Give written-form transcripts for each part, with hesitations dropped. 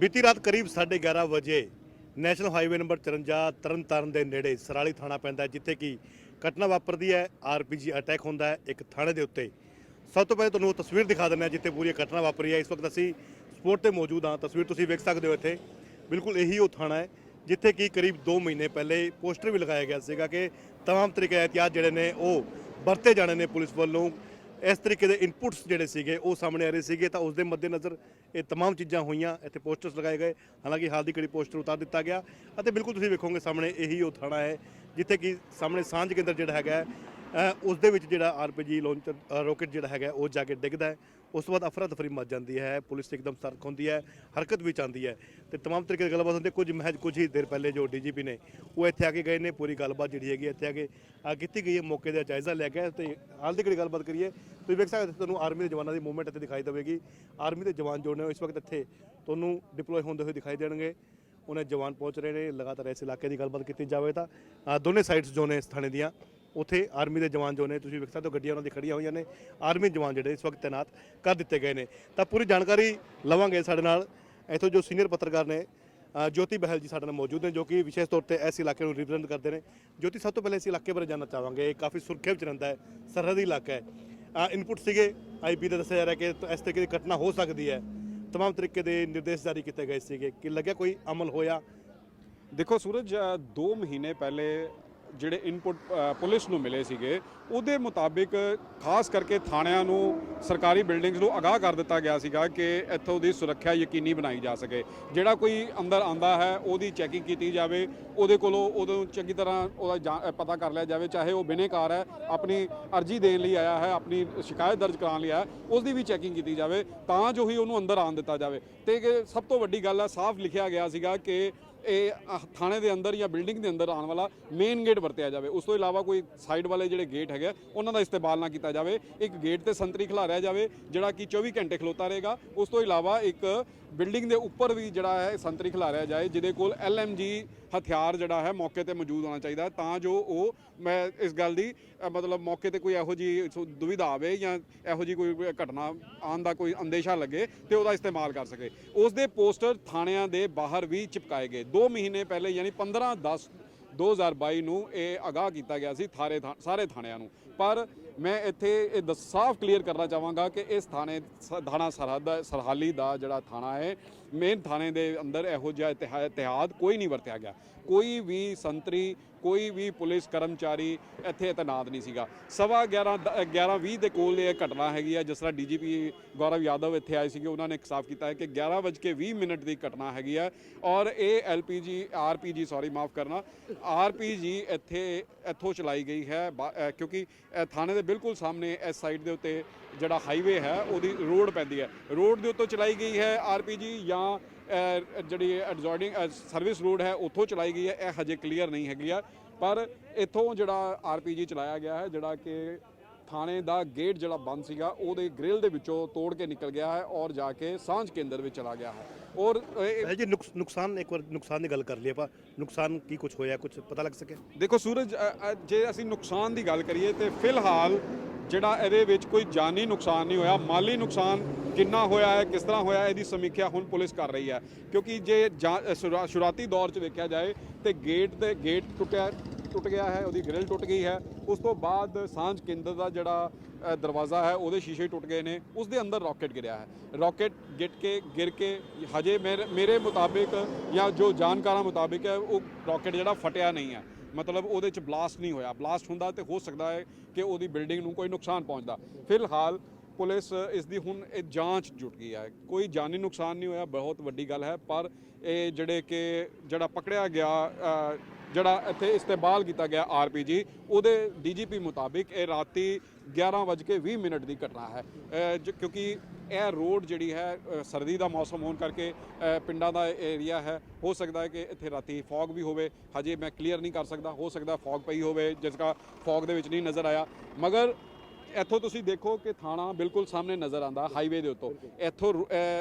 बीती रात करीब 11:30 ਵਜੇ ਨੈਸ਼ਨਲ ਹਾਈਵੇ ਨੰਬਰ 54 ਤਰਨਤਾਰਨ ਦੇ ਨੇੜੇ ਸਰਾਲੀ ਥਾਣਾ ਪੈਂਦਾ ਜਿੱਥੇ ਕਿ ਘਟਨਾ ਵਾਪਰਦੀ ਹੈ। ਆਰਪੀਜੀ ਅਟੈਕ ਹੁੰਦਾ ਹੈ ਇੱਕ ਥਾਣੇ ਦੇ ਉੱਤੇ। ਸਭ ਤੋਂ ਪਹਿਲੇ ਤੁਹਾਨੂੰ ਉਹ ਤਸਵੀਰ ਦਿਖਾ ਦਿੰਦੇ ਹਾਂ ਜਿੱਥੇ ਪੂਰੀ ਘਟਨਾ ਵਾਪਰੀ ਹੈ। ਇਸ ਵਕਤ ਅਸੀਂ ਸਪੋਰਟ ਤੇ ਮੌਜੂਦ ਹਾਂ। ਤਸਵੀਰ ਤੁਸੀਂ ਵੇਖ ਸਕਦੇ ਹੋ ਇੱਥੇ ਬਿਲਕੁਲ ਇਹੀ ਉਹ ਥਾਣਾ ਹੈ ਜਿੱਥੇ ਕਿ ਕਰੀਬ 2 ਮਹੀਨੇ ਪਹਿਲੇ ਪੋਸਟਰ ਵੀ ਲਗਾਇਆ ਗਿਆ ਸੀਗਾ ਕਿ तमाम ਤਰੀਕੇ एहतियात ਜਿਹੜੇ ਨੇ ਉਹ ਵਰਤੇ ਜਾਣੇ ਨੇ ਪੁਲਿਸ ਵੱਲੋਂ। इस तरीके के इनपुट्स जोड़े सीगे वो सामने आ रहे थे तो उसके मद्देनज़र ये तमाम चीज़ा हुई। इतने पोस्टर्स लगाए गए, हालांकि हाल की घड़ी पोस्टर उतार दिता गया। बिल्कुल तुम वेखोगे सामने यही वो थाना है जिथे कि सामने सांझ केंद्र जोड़ा है उसके जो आरपीजी लॉन्चर रॉकेट जोड़ा है वो जाके डिगदा है। उस तो बाद अफरा तफरी मच जाती है, पुलिस एकदम सर्क होती है, हरकत भी आती है तो तमाम तरीके की गलबात होती है। कुछ ही देर पहले जो DGP ने वो इतने आके गए ने पूरी गलबात जी है इतने आके की गई है। मौके का जायज़ा लैके तो हाल की घड़ी गलबात करिए तो वेख सकते तुहानूं आर्मी के जवानों की मूवमेंट इतने दिखाई देगी। आर्मी के जवान जो ने इस वक्त इतने तुहानूं डिप्लॉय होंदे हुए दिखाई देंगे। उन्हें जवान पहुँच रहे हैं। लगातार इस इलाके की गलबात की जाए तो दोनों साइड्स जो ने इस थाने दियाँ उत्थे आर्मी के जवान जो ने तुसीं वेख सकते हो गड्डियां उन्हां दी खड़ियां होईयां ने। आर्मी जवान जिहड़े इस वक्त तैनात कर दिते गए ने। तो पूरी जानकारी लवांगे साडे नाल इत्थों जो सीनियर पत्रकार ने ज्योति बहल जी साडे नाल मौजूद ने जो कि विशेष तौर पर इस इलाके को रिप्रजेंट करते हैं। ज्योति सब तो पहले इस इलाके बारे जानना चाहांगे। काफ़ी सुरक्षा विच रहिंदा है, सरहदी इलाका है। इनपुट सीगे IP दे दस्सिया जा रहा है कि इस तरीके की घटना हो सकती है। तमाम तरीके के निर्देश जारी किए गए थे कि लग्या कोई अमल होया। देखो सूरज 2 महीने पहले ਜਿਹੜੇ ਇਨਪੁਟ ਪੁਲਿਸ ਨੂੰ ਮਿਲੇ ਸੀਗੇ ਉਹਦੇ ਮੁਤਾਬਿਕ ਖਾਸ ਕਰਕੇ ਥਾਣਿਆਂ ਨੂੰ ਸਰਕਾਰੀ ਬਿਲਡਿੰਗਸ ਨੂੰ ਅਗਾਹ ਕਰ ਦਿੱਤਾ ਗਿਆ ਸੀਗਾ ਕਿ ਇੱਥੋਂ ਦੀ ਸੁਰੱਖਿਆ ਯਕੀਨੀ ਬਣਾਈ ਜਾ ਸਕੇ। ਜਿਹੜਾ ਕੋਈ ਅੰਦਰ ਆਂਦਾ ਹੈ ਉਹਦੀ ਚੈਕਿੰਗ ਕੀਤੀ ਜਾਵੇ, ਉਹਦੇ ਕੋਲੋਂ ਉਦੋਂ ਚੰਗੀ ਤਰ੍ਹਾਂ ਉਹਦਾ ਪਤਾ ਕਰ ਲਿਆ ਜਾਵੇ, ਚਾਹੇ ਉਹ ਬਿਨੇਕਾਰ ਹੈ, ਆਪਣੀ ਅਰਜ਼ੀ ਦੇਣ ਲਈ ਆਇਆ ਹੈ, ਆਪਣੀ ਸ਼ਿਕਾਇਤ ਦਰਜ ਕਰਾਉਣ ਲਈ ਆਇਆ, ਉਸ ਦੀ ਵੀ ਚੈਕਿੰਗ ਕੀਤੀ ਜਾਵੇ ਤਾਂ ਜੋ ਹੀ ਉਹਨੂੰ ਅੰਦਰ ਆਉਣ ਦਿੱਤਾ ਜਾਵੇ। ਤੇ ਸਭ ਤੋਂ ਵੱਡੀ ਗੱਲ ਹੈ ਸਾਫ਼ ਲਿਖਿਆ ਗਿਆ ਸੀਗਾ ਕਿ ਇਹ ਥਾਣੇ ਦੇ ਅੰਦਰ ਜਾਂ ਬਿਲਡਿੰਗ ਦੇ ਅੰਦਰ ਆਉਣ ਵਾਲਾ ਮੇਨ ਗੇਟ ਵਰਤਿਆ ਜਾਵੇ। ਉਸ ਤੋਂ ਇਲਾਵਾ ਕੋਈ ਸਾਈਡ ਵਾਲੇ ਜਿਹੜੇ ਗੇਟ ਹੈਗੇ ਉਹਨਾਂ ਦਾ ਇਸਤੇਮਾਲ ਨਾ ਕੀਤਾ ਜਾਵੇ। ਇੱਕ ਗੇਟ ਤੇ ਸੰਤਰੀ ਖਿਲਾਰਿਆ ਜਾਵੇ ਜਿਹੜਾ ਕਿ 24 ਘੰਟੇ ਖਲੋਤਾ ਰਹੇਗਾ। ਉਸ ਤੋਂ ਇਲਾਵਾ ਇੱਕ ਬਿਲਡਿੰਗ ਦੇ ਉੱਪਰ ਵੀ ਜਿਹੜਾ ਹੈ ਸੰਤਰੀ ਖਿਲਾਰਿਆ ਜਾਏ ਜਿਹਦੇ ਕੋਲ LMG ਹਥਿਆਰ ਜਿਹੜਾ ਹੈ ਮੌਕੇ ਤੇ ਮੌਜੂਦ ਹੋਣਾ ਚਾਹੀਦਾ ਤਾਂ ਜੋ ਉਹ ਮੈਂ ਇਸ ਗੱਲ ਦੀ ਮਤਲਬ ਮੌਕੇ ਤੇ ਕੋਈ ਇਹੋ ਜਿਹੀ ਦੁਵਿਧਾ ਆਵੇ ਜਾਂ ਇਹੋ ਜਿਹੀ ਕੋਈ ਘਟਨਾ ਆਉਣ ਦਾ ਕੋਈ ਅੰਦੇਸ਼ਾ ਲੱਗੇ ਤੇ ਉਹਦਾ ਇਸਤੇਮਾਲ ਕਰ ਸਕੇ। ਉਸ ਦੇ ਪੋਸਟਰ ਥਾਣਿਆਂ ਦੇ ਬਾਹਰ ਵੀ ਚਿਪਕਾਏ ਗਏ। 2 ਮਹੀਨੇ ਪਹਿਲੇ ਯਾਨੀ 15/10/2022 ਨੂੰ ਇਹ ਆਗਾਹ ਕੀਤਾ ਗਿਆ ਸੀ ਸਾਰੇ ਥਾਣਿਆਂ ਨੂੰ। ਪਰ ਮੈਂ ਇੱਥੇ ਇਹ ਸਾਫ਼ ਕਲੀਅਰ ਕਰਨਾ ਚਾਹਾਂਗਾ ਕਿ ਇਸ ਥਾਣਾ ਸਰਹਾਲੀ ਦਾ ਜਿਹੜਾ ਥਾਣਾ ਹੈ ਮੇਨ ਥਾਣੇ ਦੇ ਅੰਦਰ ਇਹੋ ਜਿਹਾ ਇਤਿਹਾਦ ਕੋਈ ਨਹੀਂ ਵਰਤਿਆ ਗਿਆ। ਕੋਈ ਵੀ ਸੰਤਰੀ ਕੋਈ ਵੀ ਪੁਲਿਸ ਕਰਮਚਾਰੀ ਇੱਥੇ ਤੈਨਾਤ ਨਹੀਂ ਸੀਗਾ। 11:20 ਦੇ ਕੋਲ ਇਹ ਘਟਨਾ ਹੈਗੀ ਹੈ। ਜਿਸ ਤਰ੍ਹਾਂ DGP ਗੌਰਵ ਯਾਦਵ ਇੱਥੇ ਆਏ ਸੀਗੇ ਉਹਨਾਂ ਨੇ ਸਾਫ਼ ਕੀਤਾ ਹੈ ਕਿ 11:20 ਦੀ ਘਟਨਾ ਹੈਗੀ ਹੈ ਔਰ ਇਹ RPG ਇੱਥੋਂ ਚਲਾਈ ਗਈ ਹੈ ਕਿਉਂਕਿ ਥਾਣੇ ਦੇ ਬਿਲਕੁਲ ਸਾਹਮਣੇ ਇਸ ਸਾਈਡ ਦੇ ਉੱਤੇ ਜਿਹੜਾ ਹਾਈਵੇ ਹੈ ਉਹਦੀ ਰੋਡ ਪੈਂਦੀ ਹੈ। ਰੋਡ ਦੇ ਉੱਤੋਂ ਚਲਾਈ ਗਈ ਹੈ RPG ਜਾਂ ਜਿਹੜੀ ਐਡਜੋਰਡਿੰਗ ਸਰਵਿਸ ਰੋਡ ਹੈ ਉੱਥੋਂ ਚਲਾਈ ਗਈ ਹੈ। ਇਹ ਹਜੇ ਕਲੀਅਰ ਨਹੀਂ ਹੈਗੀ ਆ। ਪਰ ਇੱਥੋਂ ਜਿਹੜਾ RPG ਚਲਾਇਆ ਗਿਆ ਹੈ ਜਿਹੜਾ ਕਿ ਥਾਣੇ ਦਾ ਗੇਟ ਜਿਹੜਾ ਬੰਦ ਸੀਗਾ ਉਹਦੇ ਗ੍ਰਿਲ ਦੇ ਵਿੱਚੋਂ ਤੋੜ ਕੇ ਨਿਕਲ ਗਿਆ ਹੈ ਔਰ ਜਾ ਕੇ ਸਾਂਝ ਕੇਂਦਰ ਵਿੱਚ ਚਲਾ ਗਿਆ ਹੈ। ਔਰ जी नुकसान एक बार नुकसान की गल कर लिए आप नुकसान की कुछ होया कुछ पता लग सके। देखो सूरज जे ਅਸੀਂ ਨੁਕਸਾਨ ਦੀ ਗੱਲ ਕਰੀਏ ਤੇ ਫਿਲਹਾਲ ਜਿਹੜਾ ਇਹਦੇ ਵਿੱਚ ਕੋਈ ਜਾਨੀ ਨੁਕਸਾਨ ਨਹੀਂ ਹੋਇਆ। ਮਾਲੀ ਨੁਕਸਾਨ ਕਿੰਨਾ ਹੋਇਆ ਹੈ ਕਿਸ ਤਰ੍ਹਾਂ ਹੋਇਆ ਇਹਦੀ ਸਮੀਖਿਆ ਹੁਣ ਪੁਲਿਸ ਕਰ ਰਹੀ ਹੈ ਕਿਉਂਕਿ ਜੇ ਸ਼ੁਰੂਆਤੀ ਦੌਰ 'ਚ ਵੇਖਿਆ ਜਾਏ ਤੇ ਗੇਟ ਟੁੱਟ ਗਿਆ ਹੈ, ਉਹਦੀ ਗ੍ਰਿਲ ਟੁੱਟ ਗਈ ਹੈ। ਉਸ ਤੋਂ ਬਾਅਦ ਸਾਂਝ ਕੇਂਦਰ ਦਾ ਜਿਹੜਾ ਦਰਵਾਜ਼ਾ ਹੈ ਉਹਦੇ ਸ਼ੀਸ਼ੇ ਟੁੱਟ ਗਏ ਨੇ। ਉਸ ਦੇ ਅੰਦਰ ਰੌਕਟ ਗਿਰਿਆ ਹੈ। ਰੌਕਟ ਗਿਰ ਕੇ ਹਜੇ ਮੇਰੇ ਮੁਤਾਬਿਕ ਜਾਂ ਜੋ ਜਾਣਕਾਰਾਂ ਮੁਤਾਬਿਕ ਹੈ ਉਹ ਰੌਕਟ ਜਿਹੜਾ ਫਟਿਆ ਨਹੀਂ ਹੈ, ਮਤਲਬ ਉਹਦੇ 'ਚ ਬਲਾਸਟ ਨਹੀਂ ਹੋਇਆ। ਬਲਾਸਟ ਹੁੰਦਾ ਤੇ ਹੋ ਸਕਦਾ ਹੈ ਕਿ ਉਹਦੀ ਬਿਲਡਿੰਗ ਨੂੰ ਕੋਈ ਨੁਕਸਾਨ ਪਹੁੰਚਦਾ। ਫਿਲਹਾਲ ਪੁਲਿਸ ਇਸ ਦੀ ਹੁਣ ਇਹ ਜਾਂਚ ਜੁਟ ਗਈ ਹੈ। ਕੋਈ ਜਾਨੀ ਨੁਕਸਾਨ ਨਹੀਂ ਹੋਇਆ, ਬਹੁਤ ਵੱਡੀ ਗੱਲ ਹੈ। ਪਰ ਇਹ ਜਿਹੜਾ ਪਕੜਿਆ ਗਿਆ ਜਿਹੜਾ ਇੱਥੇ ਇਸਤੇਮਾਲ ਕੀਤਾ ਗਿਆ RPG ਉਹਦੇ DGP ਮੁਤਾਬਿਕ ਇਹ ਰਾਤੀ 11:20 ਦੀ ਘਟਨਾ ਹੈ ਕਿਉਂਕਿ ਇਹ ਰੋਡ ਜਿਹੜੀ ਹੈ ਸਰਦੀ ਦਾ ਮੌਸਮ ਹੋਣ ਕਰਕੇ ਪਿੰਡਾਂ ਦਾ ਏਰੀਆ ਹੈ। ਹੋ ਸਕਦਾ ਹੈ ਕਿ ਇੱਥੇ ਰਾਤੀ ਫੌਗ ਵੀ ਹੋਵੇ, ਹਜੇ ਮੈਂ ਕਲੀਅਰ ਨਹੀਂ ਕਰ ਸਕਦਾ। ਹੋ ਸਕਦਾ ਫੌਗ ਪਈ ਹੋਵੇ ਜਿਸ ਦਾ ਫੌਗ ਦੇ ਵਿੱਚ ਨਹੀਂ ਨਜ਼ਰ ਆਇਆ। ਮਗਰ ਇੱਥੋਂ ਤੁਸੀਂ ਦੇਖੋ ਕਿ ਥਾਣਾ ਬਿਲਕੁਲ ਸਾਹਮਣੇ ਨਜ਼ਰ ਆਉਂਦਾ ਹਾਈਵੇ ਦੇ ਉੱਤੋਂ। ਇੱਥੋਂ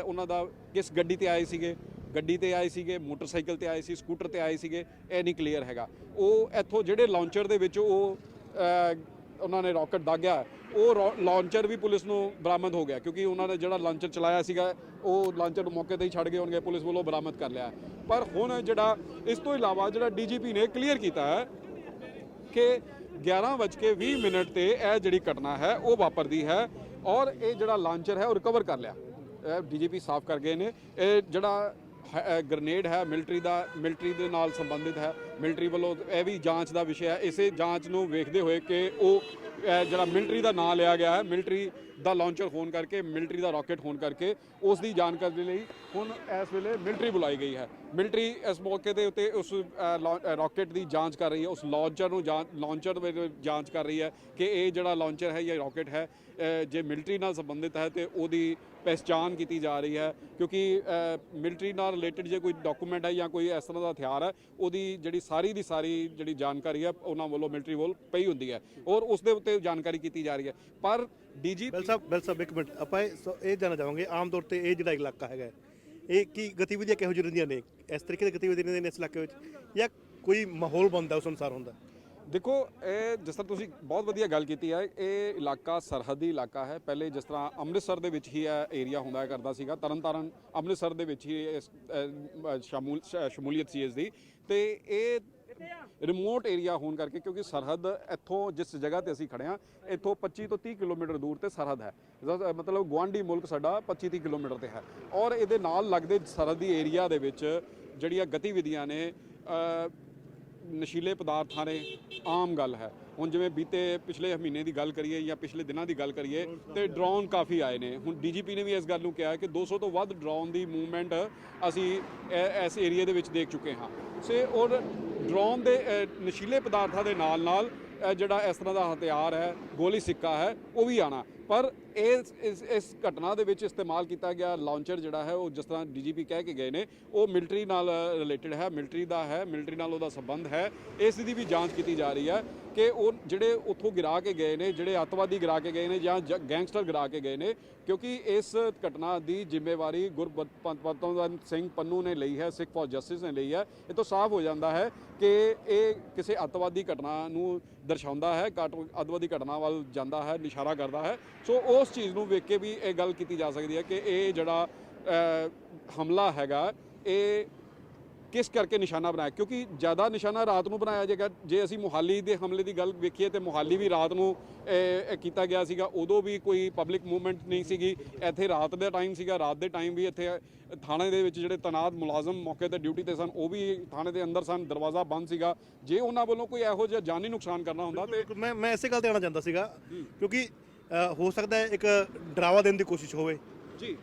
ਉਹਨਾਂ ਦਾ ਕਿਸ ਗੱਡੀ ਤੇ ਆਏ ਸੀਗੇ, ਗੱਡੀ ਤੇ ਆਏ ਸੀਗੇ, ਮੋਟਰਸਾਈਕਲ ਤੇ ਆਏ ਸੀ, ਸਕੂਟਰ ਤੇ ਆਏ ਸੀਗੇ, ਇਹ ਨਹੀਂ ਕਲੀਅਰ ਹੈਗਾ। ਉਹ ਇੱਥੋਂ ਜਿਹੜੇ ਲਾਂਚਰ ਦੇ ਵਿੱਚ ਉਹਨਾਂ ਨੇ ਰੌਕਟ ਦਾਗਿਆ ਉਹ ਲਾਂਚਰ ਵੀ ਪੁਲਿਸ ਨੂੰ ਬਰਾਮਦ ਹੋ ਗਿਆ, ਕਿਉਂਕਿ ਉਹਨਾਂ ਨੇ ਜਿਹੜਾ ਲਾਂਚਰ ਚਲਾਇਆ ਸੀਗਾ ਉਹ ਲਾਂਚਰ ਨੂੰ ਮੌਕੇ ਤੇ ਹੀ ਛੱਡ ਗਏ ਹੋਣਗੇ, ਪੁਲਿਸ ਵੱਲੋਂ ਬਰਾਮਦ ਕਰ ਲਿਆ। ਪਰ ਹੁਣ ਜਿਹੜਾ ਇਸ ਤੋਂ ਇਲਾਵਾ ਜਿਹੜਾ ਡੀਜੀਪੀ ਨੇ ਕਲੀਅਰ ਕੀਤਾ ਹੈ ਕਿ 11:20 ਤੇ ਇਹ ਜਿਹੜੀ ਘਟਨਾ ਹੈ ਉਹ ਵਾਪਰਦੀ ਹੈ ਔਰ ਇਹ ਜਿਹੜਾ ਲਾਂਚਰ ਹੈ ਉਹ ਰਿਕਵਰ ਕਰ ਲਿਆ। ਡੀਜੀਪੀ ਸਾਫ਼ ਕਰ ਗਏ ਨੇ ਇਹ ਜਿਹੜਾ ਗ੍ਰਨੇਡ ਹੈ ਮਿਲਟਰੀ ਦੇ ਨਾਲ ਸੰਬੰਧਿਤ ਹੈ, ਮਿਲਟਰੀ ਵੱਲੋਂ ਇਹ ਵੀ ਜਾਂਚ ਦਾ ਵਿਸ਼ਾ ਹੈ। ਇਸੇ ਜਾਂਚ ਨੂੰ ਵੇਖਦੇ ਹੋਏ ਕਿ ਉਹ ਜਿਹੜਾ ਮਿਲਟਰੀ ਦਾ ਨਾਂ ਲਿਆ ਗਿਆ ਹੈ, ਮਿਲਟਰੀ ਦਾ ਲਾਂਚਰ ਹੋਣ ਕਰਕੇ, ਮਿਲਟਰੀ ਦਾ ਰਾਕਟ ਹੋਣ ਕਰਕੇ ਉਸ ਦੀ ਜਾਣਕਾਰੀ ਲਈ ਹੁਣ ਇਸ ਵੇਲੇ ਮਿਲਟਰੀ ਬੁਲਾਈ ਗਈ ਹੈ। ਮਿਲਟਰੀ ਇਸ ਮੌਕੇ ਦੇ ਉੱਤੇ ਉਸ ਰਾਕਟ ਦੀ ਜਾਂਚ ਕਰ ਰਹੀ ਹੈ, ਉਸ ਲਾਂਚਰ ਦੀ ਜਾਂਚ ਕਰ ਰਹੀ ਹੈ ਕਿ ਇਹ ਜਿਹੜਾ ਲਾਂਚਰ ਹੈ ਜਾਂ ਰਾਕਟ ਹੈ ਜੇ ਮਿਲਟਰੀ ਨਾਲ ਸੰਬੰਧਿਤ ਹੈ ਤੇ ਉਹਦੀ ਪਹਿਚਾਣ ਕੀਤੀ ਜਾ ਰਹੀ ਹੈ, ਕਿਉਂਕਿ ਮਿਲਟਰੀ ਨਾਲ ਰਿਲੇਟਡ ਜੇ ਕੋਈ ਡਾਕੂਮੈਂਟ ਹੈ ਜਾਂ ਕੋਈ ਇਸ ਤਰ੍ਹਾਂ ਦਾ ਹਥਿਆਰ ਹੈ ਉਹਦੀ ਜਿਹੜੀ ਸਾਰੀ ਦੀ ਸਾਰੀ ਜਿਹੜੀ ਜਾਣਕਾਰੀ ਹੈ ਉਹਨਾਂ ਵੱਲੋਂ ਮਿਲਟਰੀ ਵੱਲ ਪਈ ਹੁੰਦੀ ਹੈ ਔਰ ਉਸ ਦੇ ਉੱਤੇ ਜਾਣਕਾਰੀ ਕੀਤੀ ਜਾ ਰਹੀ ਹੈ। ਪਰ ਬੈਲ ਸਾਹਿਬ ਇੱਕ ਮਿੰਟ ਆਪਾਂ ਇਹ ਜਾਣਨਾ ਚਾਹਾਂਗੇ, ਆਮ ਤੌਰ ਤੇ ਇਹ ਜਿਹੜਾ ਇਲਾਕਾ ਹੈਗਾ ਇਹ ਕੀ ਗਤੀਵਿਧੀਆਂ ਕਿਹੋ ਜਿਹੀਆਂ ਰਹਿੰਦੀਆਂ ਨੇ, ਇਸ ਤਰੀਕੇ ਦੀ ਗਤੀਵਿਧੀਆਂ ਰਹਿੰਦੀਆਂ ਨੇ ਇਸ ਇਲਾਕੇ ਵਿੱਚ ਜਾਂ ਕੋਈ ਮਾਹੌਲ ਬਣਦਾ ਉਸ ਅਨੁਸਾਰ ਹੁੰਦਾ? ਦੇਖੋ ਇਹ ਜਿਸ ਤਰ੍ਹਾਂ ਤੁਸੀਂ ਬਹੁਤ ਵਧੀਆ ਗੱਲ ਕੀਤੀ ਹੈ, ਇਹ ਇਲਾਕਾ ਸਰਹੱਦੀ ਇਲਾਕਾ ਹੈ। ਪਹਿਲੇ ਜਿਸ ਤਰ੍ਹਾਂ ਅੰਮ੍ਰਿਤਸਰ ਦੇ ਵਿੱਚ ਹੀ ਇਹ ਏਰੀਆ ਹੁੰਦਾ ਕਰਦਾ ਸੀਗਾ, ਤਰਨਤਾਰਨ ਅੰਮ੍ਰਿਤਸਰ ਦੇ ਵਿੱਚ ਹੀ ਸ਼ਮੂਲੀਅਤ ਸੀ ਇਸ ਦੀ, ਤੇ ਇਹ ਰਿਮੋਟ ਏਰੀਆ ਹੋਣ ਕਰਕੇ, ਕਿਉਂਕਿ ਸਰਹੱਦ ਇੱਥੋਂ ਜਿਸ ਜਗ੍ਹਾ ਤੇ ਅਸੀਂ ਖੜੇ ਹਾਂ ਇੱਥੋਂ 25 ਤੋਂ 30 ਕਿਲੋਮੀਟਰ ਦੂਰ ਤੇ ਸਰਹੱਦ ਹੈ, ਮਤਲਬ ਗੁਆਂਢੀ ਮੁਲਕ ਸਾਡਾ 25-30 ਕਿਲੋਮੀਟਰ ਤੇ ਹੈ ਔਰ ਇਹਦੇ ਨਾਲ ਲੱਗਦੇ ਸਰਹੱਦੀ ਏਰੀਆ ਦੇ ਵਿੱਚ ਜਿਹੜੀਆਂ ਗਤੀਵਿਧੀਆਂ ਨੇ ਨਸ਼ੀਲੇ ਪਦਾਰਥਾਂ ਦੇ ਆਮ ਗੱਲ ਹੈ। ਹੁਣ ਜਿਵੇਂ ਪਿਛਲੇ ਮਹੀਨੇ ਦੀ ਗੱਲ ਕਰੀਏ ਜਾਂ ਪਿਛਲੇ ਦਿਨਾਂ ਦੀ ਗੱਲ ਕਰੀਏ ਤੇ ਡਰੋਨ ਕਾਫੀ ਆਏ ਨੇ। ਹੁਣ ਡੀਜੀਪੀ ਨੇ ਵੀ ਇਸ ਗੱਲ ਨੂੰ ਕਿਹਾ ਕਿ 200 ਤੋਂ ਵੱਧ ਡਰੋਨ ਦੀ ਮੂਵਮੈਂਟ ਅਸੀਂ ਇਸ ਏਰੀਆ ਦੇ ਵਿੱਚ ਦੇਖ ਚੁੱਕੇ ਹਾਂ। ਔਰ ਡਰੋਨ ਦੇ ਨਸ਼ੀਲੇ ਪਦਾਰਥਾਂ ਦੇ ਨਾਲ ਜਿਹੜਾ ਇਸ ਤਰ੍ਹਾਂ ਦਾ ਹਥਿਆਰ ਹੈ, ਗੋਲੀ ਸਿੱਕਾ ਹੈ, ਉਹ ਵੀ ਆਣਾ। ਪਰ ਇਸ ਘਟਨਾ ਦੇ ਵਿੱਚ ਇਸਤੇਮਾਲ ਕੀਤਾ ਗਿਆ ਲਾਂਚਰ ਜਿਹੜਾ ਹੈ ਉਹ ਜਿਸ ਤਰ੍ਹਾਂ ਡੀਜੀਪੀ ਕਹਿ ਕੇ ਗਏ ਨੇ ਉਹ ਮਿਲਟਰੀ ਨਾਲ ਰਿਲੇਟਡ ਹੈ, ਮਿਲਟਰੀ ਨਾਲ ਉਹਦਾ ਸੰਬੰਧ ਹੈ। ਇਸ ਦੀ ਵੀ ਜਾਂਚ ਕੀਤੀ ਜਾ ਰਹੀ ਹੈ ਕਿ ਉਹ ਜਿਹੜੇ ਉੱਥੋਂ ਗਿਰਾ ਕੇ ਗਏ ਨੇ, ਜਿਹੜੇ ਅੱਤਵਾਦੀ ਗਿਰਾ ਕੇ ਗਏ ਨੇ ਜਾਂ ਗੈਂਗਸਟਰ ਗਿਰਾ ਕੇ ਗਏ ਨੇ, ਕਿਉਂਕਿ ਇਸ ਘਟਨਾ ਦੀ ਜ਼ਿੰਮੇਵਾਰੀ ਗੁਰਪਤਵੰਤ ਸਿੰਘ ਪੰਨੂ ਨੇ ਲਈ ਹੈ, ਸਿੱਖ ਫॉर ਜਸਟਿਸ ਨੇ ਲਈ ਹੈ। ਇਹ ਤੋਂ ਸਾਫ਼ ਹੋ ਜਾਂਦਾ ਹੈ ਕਿ ਇਹ ਕਿਸੇ ਅੱਤਵਾਦੀ ਘਟਨਾ ਨੂੰ ਦਰਸਾਉਂਦਾ ਹੈ, ਅੱਤਵਾਦੀ ਘਟਨਾ ਵੱਲ ਜਾਂਦਾ ਹੈ, ਇਸ਼ਾਰਾ ਕਰਦਾ ਹੈ। ਸੋ ਉਸ ਚੀਜ਼ ਨੂੰ ਵੇਖ ਕੇ ਵੀ ਇਹ ਗੱਲ ਕੀਤੀ ਜਾ ਸਕਦੀ ਹੈ ਕਿ ਇਹ ਜਿਹੜਾ ਹਮਲਾ ਹੈਗਾ ਇਹ ਕਿਸ ਕਰਕੇ ਨਿਸ਼ਾਨਾ ਬਣਾਇਆ, ਕਿਉਂਕਿ ਜ਼ਿਆਦਾ ਨਿਸ਼ਾਨਾ ਰਾਤ ਨੂੰ ਬਣਾਇਆ ਜਾਏਗਾ। ਜੇ ਅਸੀਂ ਮੁਹਾਲੀ ਦੇ ਹਮਲੇ ਦੀ ਗੱਲ ਵੇਖੀਏ ਤੇ ਮੁਹਾਲੀ ਵੀ ਰਾਤ ਨੂੰ ਕੀਤਾ ਗਿਆ ਸੀਗਾ, ਉਦੋਂ ਵੀ ਕੋਈ ਪਬਲਿਕ ਮੂਵਮੈਂਟ ਨਹੀਂ ਸੀਗੀ। ਇੱਥੇ ਰਾਤ ਦਾ ਟਾਈਮ ਸੀਗਾ, ਰਾਤ ਦੇ ਟਾਈਮ ਵੀ ਇੱਥੇ ਥਾਣੇ ਦੇ ਵਿੱਚ ਜਿਹੜੇ ਤੈਨਾਤ ਮੁਲਾਜ਼ਮ ਮੌਕੇ ਤੇ ਡਿਊਟੀ ਤੇ ਸਨ ਉਹ ਵੀ ਥਾਣੇ ਦੇ ਅੰਦਰ ਸਨ, ਦਰਵਾਜ਼ਾ ਬੰਦ ਸੀਗਾ। ਜੇ ਉਹਨਾਂ ਵੱਲੋਂ ਕੋਈ ਇਹੋ ਜਿਹਾ ਜਾਨੀ ਨੁਕਸਾਨ ਕਰਨਾ ਹੁੰਦਾ ਤੇ ਮੈਂ ਇਸੇ ਗੱਲ ਤੇ ਆਉਣਾ ਚਾਹੁੰਦਾ ਸੀਗਾ, ਕਿਉਂਕਿ ਹੋ ਸਕਦਾ ਹੈ ਇੱਕ ਡਰਾਵਾ ਦੇਣ ਦੀ ਕੋਸ਼ਿਸ਼ ਹੋਵੇ ਜੀ,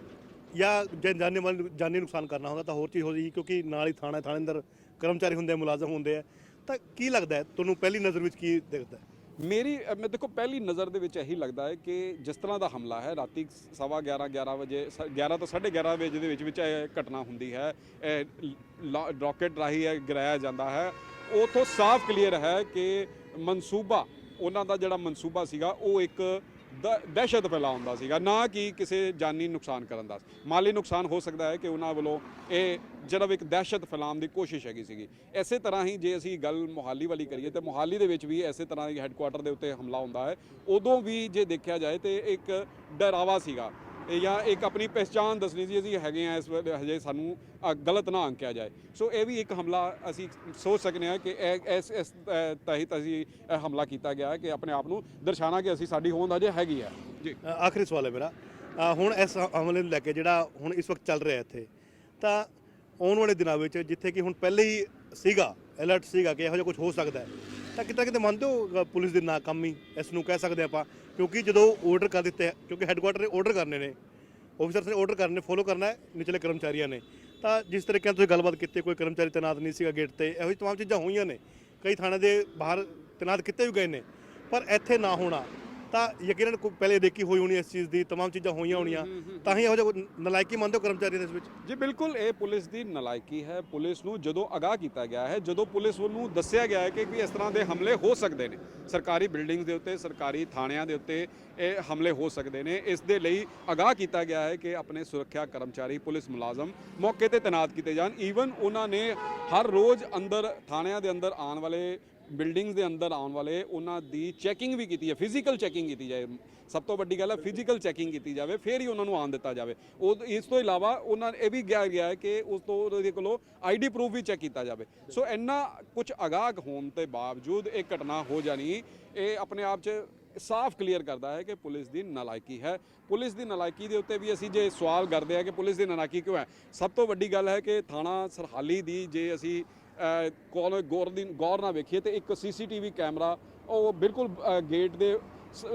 ਜਾਂ ਜੇ ਜਾਨੀ ਨੁਕਸਾਨ ਕਰਨਾ ਹੁੰਦਾ ਤਾਂ ਹੋਰ ਚੀਜ਼ ਹੋ ਜਾਏਗੀ, ਕਿਉਂਕਿ ਨਾਲ ਹੀ ਥਾਣੇ ਅੰਦਰ ਕਰਮਚਾਰੀ ਹੁੰਦੇ ਆ, ਮੁਲਾਜ਼ਮ ਹੁੰਦੇ ਆ। ਤਾਂ ਕੀ ਲੱਗਦਾ ਹੈ ਤੁਹਾਨੂੰ, ਪਹਿਲੀ ਨਜ਼ਰ ਵਿੱਚ ਕੀ ਦਿਖਦਾ? ਮੈਂ ਦੇਖੋ ਪਹਿਲੀ ਨਜ਼ਰ ਦੇ ਵਿੱਚ ਇਹੀ ਲੱਗਦਾ ਹੈ ਕਿ ਜਿਸ ਤਰ੍ਹਾਂ ਦਾ ਹਮਲਾ ਹੈ ਰਾਤੀ 11:15 ਵਜੇ 11 ਤੋਂ 11:30 ਵਜੇ ਦੇ ਵਿੱਚ ਇਹ ਘਟਨਾ ਹੁੰਦੀ ਹੈ, ਰਾਕਟ ਰਾਹੀਂ ਗਿਰਾਇਆ ਜਾਂਦਾ ਹੈ। ਉੱਥੋਂ ਸਾਫ਼ ਕਲੀਅਰ ਹੈ ਕਿ ਮਨਸੂਬਾ ਉਹਨਾਂ ਦਾ ਜਿਹੜਾ ਮਨਸੂਬਾ ਸੀਗਾ ਉਹ ਇੱਕ ਦਹਿਸ਼ਤ ਫੈਲਾਉਣ ਦਾ ਸੀਗਾ, ਨਾ ਕਿ ਕਿਸੇ ਜਾਨੀ ਨੁਕਸਾਨ ਕਰਨ ਦਾ। ਮਾਲੀ ਨੁਕਸਾਨ ਹੋ ਸਕਦਾ ਹੈ ਕਿ ਉਹਨਾਂ ਵੱਲੋਂ ਇਹ ਜਿਹੜਾ ਇੱਕ ਦਹਿਸ਼ਤ ਫੈਲਾਉਣ ਦੀ ਕੋਸ਼ਿਸ਼ ਹੈਗੀ ਸੀਗੀ। ਇਸੇ ਤਰ੍ਹਾਂ ਹੀ ਜੇ ਅਸੀਂ ਗੱਲ ਮੁਹਾਲੀ ਵਾਲੀ ਕਰੀਏ ਤੇ ਮੁਹਾਲੀ ਦੇ ਵਿੱਚ ਵੀ ਇਸੇ ਤਰ੍ਹਾਂ ਦੀ ਹੈੱਡਕੁਆਟਰ ਦੇ ਉੱਤੇ ਹਮਲਾ ਹੁੰਦਾ ਹੈ। ਉਦੋਂ ਵੀ ਜੇ ਦੇਖਿਆ ਜਾਏ ਤੇ ਇੱਕ ਡਰਾਵਾ ਸੀਗਾ ਜਾਂ ਇੱਕ ਆਪਣੀ ਪਹਿਚਾਣ ਦੱਸਣੀ ਸੀ, ਅਸੀਂ ਹੈਗੇ ਆ ਇਸ ਵੇਲੇ, ਹਜੇ ਸਾਨੂੰ ਗਲਤ ਨਾ ਅੰਕਿਆ ਜਾਏ। ਸੋ ਇਹ ਵੀ ਇੱਕ ਹਮਲਾ ਅਸੀਂ ਸੋਚ ਸਕਦੇ ਹਾਂ ਕਿ ਇਸ ਤਹਿਤ ਅਸੀਂ ਹਮਲਾ ਕੀਤਾ ਗਿਆ ਕਿ ਆਪਣੇ ਆਪ ਨੂੰ ਦਰਸਾਉਣਾ ਕਿ ਅਸੀਂ ਸਾਡੀ ਹੋਂਦ ਅਜੇ ਹੈਗੀ ਹੈ। ਜੀ ਆਖਰੀ ਸਵਾਲ ਹੈ ਮੇਰਾ, ਹੁਣ ਇਸ ਹਮਲੇ ਨੂੰ ਲੈ ਕੇ ਜਿਹੜਾ ਹੁਣ ਇਸ ਵਕਤ ਚੱਲ ਰਿਹਾ ਇੱਥੇ, ਤਾਂ ਆਉਣ ਵਾਲੇ ਦਿਨਾਂ ਵਿੱਚ ਜਿੱਥੇ ਕਿ ਹੁਣ ਪਹਿਲੇ ਹੀ ਸੀਗਾ ਅਲਰਟ ਸੀਗਾ ਕਿ ਇਹੋ ਜਿਹਾ ਕੁਝ ਹੋ ਸਕਦਾ ਹੈ, ਤਾਂ ਕਿਤੇ ਮੰਨਦੇ ਹੋ ਪੁਲਿਸ ਦੀ ਨਾਕਾਮੀ ਇਸ ਨੂੰ ਕਹਿ ਸਕਦੇ ਆਪਾਂ? ਕਿਉਂਕਿ ਜਦੋਂ ਆਰਡਰ ਕਰ ਦਿੱਤੇ, ਕਿਉਂਕਿ ਹੈੱਡਕੁਆਟਰ ਨੇ ਆਰਡਰ ਕਰਨੇ ਨੇ, ਆਫਿਸਰਸ ਨੇ ਆਰਡਰ ਕਰਨੇ, ਫੋਲੋ ਕਰਨਾ ਹੈ ਨਿਚਲੇ ਕਰਮਚਾਰੀਆਂ ਨੇ। ਤਾਂ ਜਿਸ ਤਰੀਕੇ ਨਾਲ ਤੁਸੀਂ ਗੱਲਬਾਤ ਕੀਤੀ, ਕੋਈ ਕਰਮਚਾਰੀ ਤੈਨਾਤ ਨਹੀਂ ਸੀਗਾ ਗੇਟ ਤੇ, ਇਹੋ ਜਿਹੀ ਤਮਾਮ ਚੀਜ਼ਾਂ ਹੋਈਆਂ ਨੇ, ਕਈ ਥਾਣੇ ਦੇ ਬਾਹਰ ਤੈਨਾਤ ਕੀਤੇ ਵੀ ਗਏ ਨੇ, ਪਰ ਇੱਥੇ ਨਾ ਹੋਣਾ ਤਾਂ ਯਕੀਨਨ ਕੋਈ ਪਹਿਲੇ ਦੇਖੀ ਹੋਈ ਹੋਣੀ, ਇਸ ਚੀਜ਼ ਦੀ ਤਮਾਮ ਚੀਜ਼ਾਂ ਹੋਈਆਂ ਹੋਣੀਆਂ, ਤਾਂ ਹੀ ਇਹੋ ਜਿਹਾ ਨਲਾਇਕੀ ਮੰਨਦੇ ਹੋ ਕਰਮਚਾਰੀ ਦੇ ਇਸ ਵਿੱਚ? ਜੀ ਬਿਲਕੁਲ, ਇਹ ਪੁਲਿਸ ਦੀ ਨਲਾਇਕੀ ਹੈ। ਪੁਲਿਸ ਨੂੰ ਜਦੋਂ ਅਗਾਹ ਕੀਤਾ ਗਿਆ ਹੈ, ਜਦੋਂ ਪੁਲਿਸ ਨੂੰ ਦੱਸਿਆ ਗਿਆ ਹੈ ਕਿ ਵੀ ਇਸ ਤਰ੍ਹਾਂ ਦੇ ਹਮਲੇ ਹੋ ਸਕਦੇ ਨੇ, ਸਰਕਾਰੀ ਬਿਲਡਿੰਗਸ ਦੇ ਉੱਤੇ, ਸਰਕਾਰੀ ਥਾਣਿਆਂ ਦੇ ਉੱਤੇ ਇਹ ਹਮਲੇ ਹੋ ਸਕਦੇ ਨੇ, ਇਸ ਦੇ ਲਈ ਅਗਾਹ ਕੀਤਾ ਗਿਆ ਹੈ ਕਿ ਆਪਣੇ ਸੁਰੱਖਿਆ ਕਰਮਚਾਰੀ, ਪੁਲਿਸ ਮੁਲਾਜ਼ਮ ਮੌਕੇ ਤੇ ਤੈਨਾਤ ਕੀਤੇ ਜਾਣ। ਈਵਨ ਉਹਨਾਂ ਨੇ ਹਰ ਰੋਜ਼ ਅੰਦਰ ਥਾਣਿਆਂ ਦੇ ਅੰਦਰ ਆਉਣ ਵਾਲੇ ਬਿਲਡਿੰਗਸ ਦੇ ਅੰਦਰ ਆਉਣ ਵਾਲੇ ਉਹਨਾਂ ਦੀ ਚੈਕਿੰਗ ਵੀ ਕੀਤੀ ਹੈ, ਫਿਜ਼ੀਕਲ ਚੈਕਿੰਗ ਕੀਤੀ ਜਾਏ। ਸਭ ਤੋਂ ਵੱਡੀ ਗੱਲ ਹੈ ਫਿਜ਼ੀਕਲ ਚੈਕਿੰਗ ਕੀਤੀ ਜਾਵੇ, ਫਿਰ ਹੀ ਉਹਨਾਂ ਨੂੰ ਆਉਣ ਦਿੱਤਾ ਜਾਵੇ। ਉਹ ਇਸ ਤੋਂ ਇਲਾਵਾ ਉਹਨਾਂ ਇਹ ਵੀ ਕਿਹਾ ਗਿਆ ਹੈ ਕਿ ਉਸ ਤੋਂ ਉਹਦੇ ਕੋਲੋਂ ਆਈਡੀ ਪ੍ਰੂਫ ਵੀ ਚੈੱਕ ਕੀਤਾ ਜਾਵੇ। ਸੋ ਇੰਨਾ ਕੁਝ ਅਗਾਹ ਹੋਣ ਦੇ ਬਾਵਜੂਦ ਇਹ ਘਟਨਾ ਹੋ ਜਾਣੀ, ਇਹ ਆਪਣੇ ਆਪ 'ਚ ਸਾਫ਼ ਕਲੀਅਰ ਕਰਦਾ ਹੈ ਕਿ ਪੁਲਿਸ ਦੀ ਨਾਲਾਇਕੀ ਹੈ। ਪੁਲਿਸ ਦੀ ਨਾਲਾਇਕੀ ਦੇ ਉੱਤੇ ਵੀ ਅਸੀਂ ਜੇ ਸਵਾਲ ਕਰਦੇ ਹਾਂ ਕਿ ਪੁਲਿਸ ਦੀ ਨਾਲਾਇਕੀ ਕਿਉਂ ਹੈ, ਸਭ ਤੋਂ ਵੱਡੀ ਗੱਲ ਹੈ ਕਿ ਥਾਣਾ ਸਰਹਾਲੀ ਦੀ ਜੇ ਅਸੀਂ ਗੌਰ ਨਾਲ ਵੇਖੀਏ ਤੇ ਇੱਕ ਸੀਸੀਟੀਵੀ ਕੈਮਰਾ ਉਹ ਬਿਲਕੁਲ ਗੇਟ ਦੇ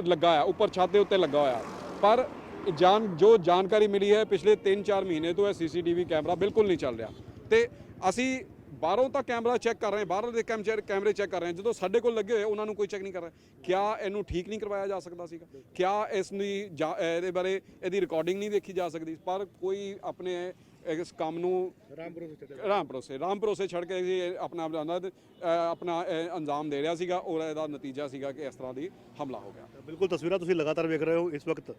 ਲੱਗਾ ਹੋਇਆ, ਉੱਪਰ ਛੱਤ ਦੇ ਉੱਤੇ ਲੱਗਾ ਹੋਇਆ, ਪਰ ਜੋ ਜਾਣਕਾਰੀ ਮਿਲੀ ਹੈ ਪਿਛਲੇ 3-4 ਮਹੀਨੇ ਤੋਂ ਇਹ ਸੀਸੀਟੀਵੀ ਕੈਮਰਾ ਬਿਲਕੁਲ ਨਹੀਂ ਚੱਲ ਰਿਹਾ। ਤੇ ਅਸੀਂ ਬਾਹਰੋਂ ਤਾਂ ਕੈਮਰਾ ਚੈੱਕ ਕਰ ਰਹੇ ਹਾਂ, ਬਾਹਰੋਂ ਦੇ ਕੈਮਰੇ ਚੈੱਕ ਕਰ ਰਹੇ ਹਾਂ, ਜਦੋਂ ਸਾਡੇ ਕੋਲ ਲੱਗੇ ਹੋਏ ਉਹਨਾਂ ਨੂੰ ਕੋਈ ਚੈੱਕ ਨਹੀਂ ਕਰ ਰਿਹਾ। ਕਿਆ ਇਹਨੂੰ ਠੀਕ ਨਹੀਂ ਕਰਵਾਇਆ ਜਾ ਸਕਦਾ ਸੀਗਾ? ਕਿਆ ਇਸ ਦੀ ਇਹਦੇ ਬਾਰੇ ਇਹਦੀ ਰਿਕਾਰਡਿੰਗ ਨਹੀਂ ਦੇਖੀ ਜਾ ਸਕਦੀ? ਪਰ ਕੋਈ ਆਪਣੇ ਇਸ ਕੰਮ ਨੂੰ ਰਾਮ ਭਰੋਸੇ ਛੱਡ ਕੇ ਆਪਣਾ ਅੰਜਾਮ ਦੇ ਰਿਹਾ ਸੀਗਾ, ਔਰ ਇਹਦਾ ਨਤੀਜਾ ਸੀਗਾ ਕਿ ਇਸ ਤਰ੍ਹਾਂ ਦੀ ਹਮਲਾ ਹੋ ਗਿਆ। ਬਿਲਕੁਲ ਤਸਵੀਰਾਂ ਤੁਸੀਂ ਲਗਾਤਾਰ ਵੇਖ ਰਹੇ ਹੋ। ਇਸ ਵਕਤ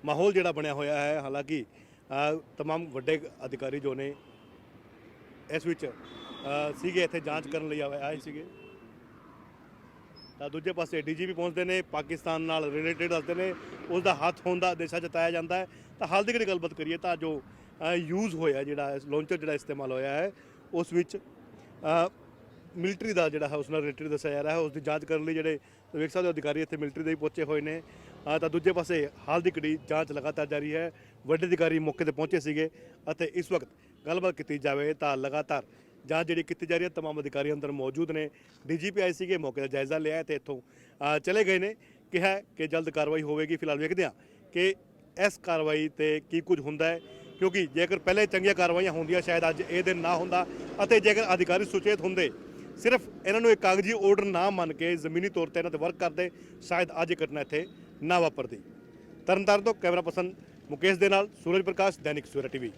ਮਾਹੌਲ ਜਿਹੜਾ ਬਣਿਆ ਹੋਇਆ ਹੈ, ਹਾਲਾਂਕਿ तमाम ਵੱਡੇ ਅਧਿਕਾਰੀ ਜੋ ਨੇ ਇਸ ਵਿੱਚ ਸੀਗੇ, ਇੱਥੇ ਜਾਂਚ ਕਰਨ ਲਈ ਆਏ ਸੀਗੇ। ਤਾਂ ਦੂਜੇ ਪਾਸੇ ਡੀਜੀਪੀ ਪਹੁੰਚਦੇ ਨੇ, ਪਾਕਿਸਤਾਨ ਨਾਲ ਰਿਲੇਟਡ ਦੱਸਦੇ ਨੇ, ਉਸ ਦਾ ਹੱਥ ਹੋਣ ਦਾ ਅੰਦੇਸ਼ਾ ਜਤਾਇਆ ਜਾਂਦਾ ਹੈ। ਤਾਂ ਹਾਲ ਦੀ ਗੱਲਬਾਤ ਕਰੀਏ ਤਾਂ ਜੋ ਯੂਜ਼ ਹੋਇਆ ਜਿਹੜਾ ਲਾਂਚਰ ਜਿਹੜਾ ਇਸਤੇਮਾਲ ਹੋਇਆ ਹੈ, ਉਸ ਵਿੱਚ ਮਿਲਟਰੀ ਦਾ ਜਿਹੜਾ ਹੈ ਉਸ ਨਾਲ ਰਿਲੇਟਡ ਦੱਸਿਆ ਜਾ ਰਿਹਾ ਹੈ। ਉਸ ਦੀ ਜਾਂਚ ਕਰਨ ਲਈ ਜਿਹੜੇ ਵੇਖ ਸਕਦੇ ਹੋ ਅਧਿਕਾਰੀ ਇੱਥੇ ਮਿਲਟਰੀ ਦੇ ਹੀ ਪਹੁੰਚੇ ਹੋਏ ਨੇ। ਤਾਂ ਦੂਜੇ ਪਾਸੇ ਹਾਲ ਦੀ ਘੜੀ ਜਾਂਚ ਲਗਾਤਾਰ ਜਾਰੀ ਹੈ। ਵੱਡੇ ਅਧਿਕਾਰੀ ਮੌਕੇ ਤੇ ਪਹੁੰਚੇ ਸੀਗੇ ਅਤੇ ਇਸ ਵਕਤ ਗੱਲਬਾਤ ਕੀਤੀ ਜਾਵੇ ਤਾਂ ਲਗਾਤਾਰ ਜਾਂਚ ਜਿਹੜੀ ਕੀਤੀ ਜਾ ਰਹੀ ਹੈ। तमाम ਅਧਿਕਾਰੀ ਅੰਦਰ ਮੌਜੂਦ ਨੇ। ਡੀਜੀਪੀ ਆਏ ਸੀਗੇ, ਮੌਕੇ ਦਾ ਜਾਇਜ਼ਾ ਲਿਆ ਤੇ ਇੱਥੋਂ ਚਲੇ ਗਏ ਨੇ। ਕਿਹਾ ਕਿ ਜਲਦ ਕਾਰਵਾਈ ਹੋਵੇਗੀ। ਫਿਲਹਾਲ ਵੇਖਦੇ ਹਾਂ ਕਿ ਇਸ ਕਾਰਵਾਈ ਤੇ ਕੀ ਕੁਝ ਹੁੰਦਾ ਹੈ, ਕਿਉਂਕਿ ਜੇਕਰ ਪਹਿਲੇ ਚੰਗੀਆਂ ਕਾਰਵਾਈਆਂ ਹੁੰਦੀਆਂ ਸ਼ਾਇਦ ਅੱਜ ਇਹ ਦਿਨ ਨਾ ਹੁੰਦਾ, ਅਤੇ ਜੇਕਰ ਅਧਿਕਾਰੀ ਸੁਚੇਤ ਹੁੰਦੇ, ਸਿਰਫ ਇਹਨਾਂ ਨੂੰ ਇੱਕ ਕਾਗਜ਼ੀ ਆਰਡਰ ਨਾ ਮੰਨ ਕੇ ਜ਼ਮੀਨੀ ਤੌਰ ਤੇ ਇਹਨਾਂ ਤੇ ਵਰਕ ਕਰਦੇ, ਸ਼ਾਇਦ ਅੱਜ ਇਹ ਘਟਨਾ ਇੱਥੇ ਨਾ ਵਾਪਰਦੀ। ਤਰਨਤਾਰਨ ਤੋਂ ਕੈਮਰਾ ਪਰਸਨ ਮੁਕੇਸ਼ ਦੇ ਨਾਲ ਸੂਰਜ ਪ੍ਰਕਾਸ਼, ਦੈਨਿਕ ਸਵੇਰਾ ਟੀਵੀ।